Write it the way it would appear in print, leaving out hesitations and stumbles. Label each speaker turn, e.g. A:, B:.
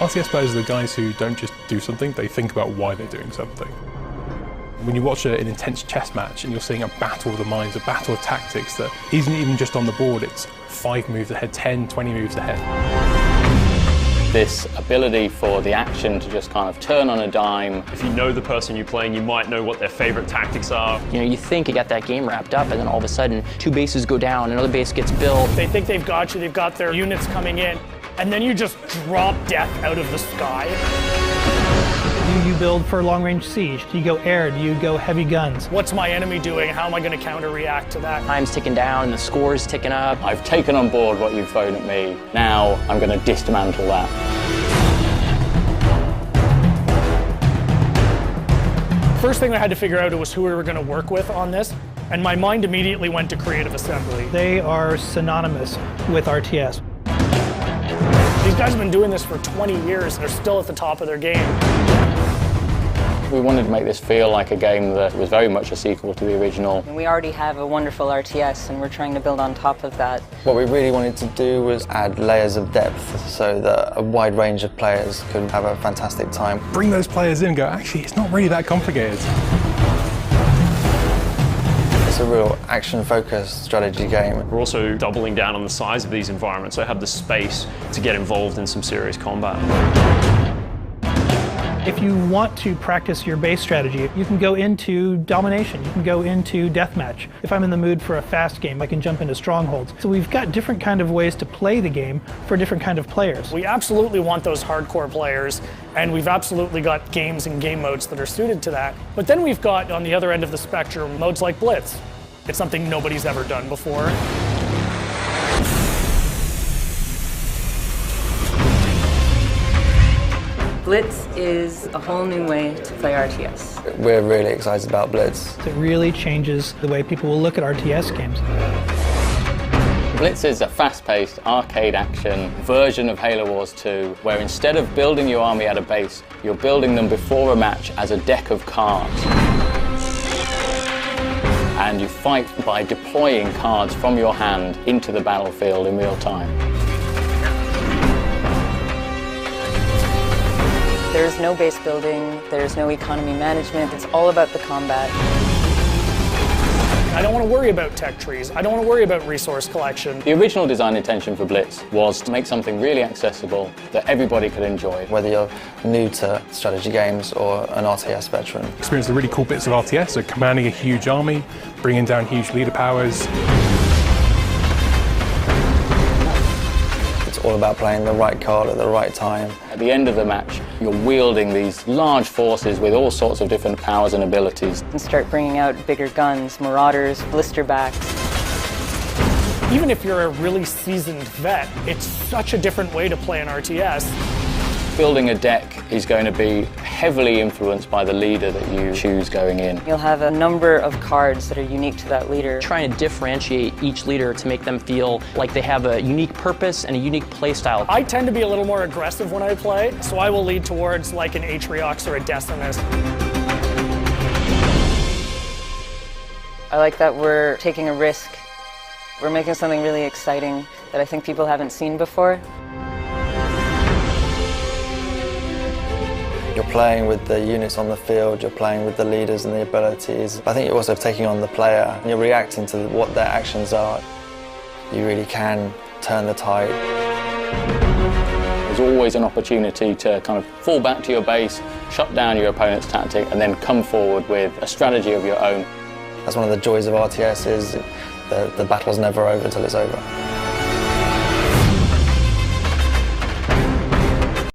A: RTS players are the guys who don't just do something, they think about why they're doing something. When you watch an intense chess match and you're seeing a battle of the minds, a battle of tactics that isn't even just on the board, it's 5 moves ahead, 10, 20 moves ahead.
B: This ability for the action to just kind of turn on a dime.
C: If you know the person you're playing, you might know what their favorite tactics are.
D: You know, you think you got that game wrapped up, and then all of a sudden, 2 bases go down, another base gets built.
E: They think they've got you, they've got their units coming in, and then you just drop death out of the sky.
F: Do you build for long-range siege? Do you go air? Do you go heavy guns?
E: What's my enemy doing? How am I going to counter-react to that?
D: Time's ticking down, the score's ticking up.
B: I've taken on board what you've thrown at me. Now I'm going to dismantle that.
E: First thing I had to figure out was who we were going to work with on this, and my mind immediately went to Creative Assembly.
F: They are synonymous with RTS.
E: These guys have been doing this for 20 years. They're still at the top of their game.
B: We wanted to make this feel like a game that was very much a sequel to the original.
G: We already have a wonderful RTS, and we're trying to build on top of that.
H: What we really wanted to do was add layers of depth so that a wide range of players could have a fantastic time.
A: Bring those players in and go, actually, it's not really that complicated.
H: It's a real action-focused strategy game.
C: We're also doubling down on the size of these environments, so have the space to get involved in some serious combat.
F: If you want to practice your base strategy, you can go into domination, you can go into deathmatch. If I'm in the mood for a fast game, I can jump into strongholds. So we've got different kind of ways to play the game for different kind of players.
E: We absolutely want those hardcore players, and we've absolutely got games and game modes that are suited to that. But then we've got, on the other end of the spectrum, modes like Blitz. It's something nobody's ever done before.
G: Blitz is a whole new way to play RTS.
H: We're really excited about Blitz.
F: It really changes the way people will look at RTS games.
B: Blitz is a fast-paced arcade action version of Halo Wars 2, where instead of building your army at a base, you're building them before a match as a deck of cards. And you fight by deploying cards from your hand into the battlefield in real time.
G: There's no base building, there's no economy management, it's all about the combat.
E: I don't want to worry about tech trees. I don't want to worry about resource collection.
B: The original design intention for Blitz was to make something really accessible that everybody could enjoy.
H: Whether you're new to strategy games or an RTS veteran.
A: Experience the really cool bits of RTS, so commanding a huge army, bringing down huge leader powers.
H: It's all about playing the right card at the right time.
B: At the end of the match, you're wielding these large forces with all sorts of different powers and abilities.
G: And start bringing out bigger guns, marauders, blisterbacks.
E: Even if you're a really seasoned vet, it's such a different way to play an RTS.
B: Building a deck is going to be heavily influenced by the leader that you choose going in.
G: You'll have a number of cards that are unique to that leader.
D: Trying to differentiate each leader to make them feel like they have a unique purpose and a unique play style.
E: I tend to be a little more aggressive when I play, so I will lead towards like an Atriox or a Decimus.
G: I like that we're taking a risk. We're making something really exciting that I think people haven't seen before.
H: You're playing with the units on the field, you're playing with the leaders and the abilities. I think you're also taking on the player, and you're reacting to what their actions are. You really can turn the tide.
B: There's always an opportunity to kind of fall back to your base, shut down your opponent's tactic, and then come forward with a strategy of your own.
H: That's one of the joys of RTS, is the battle's never over till it's over.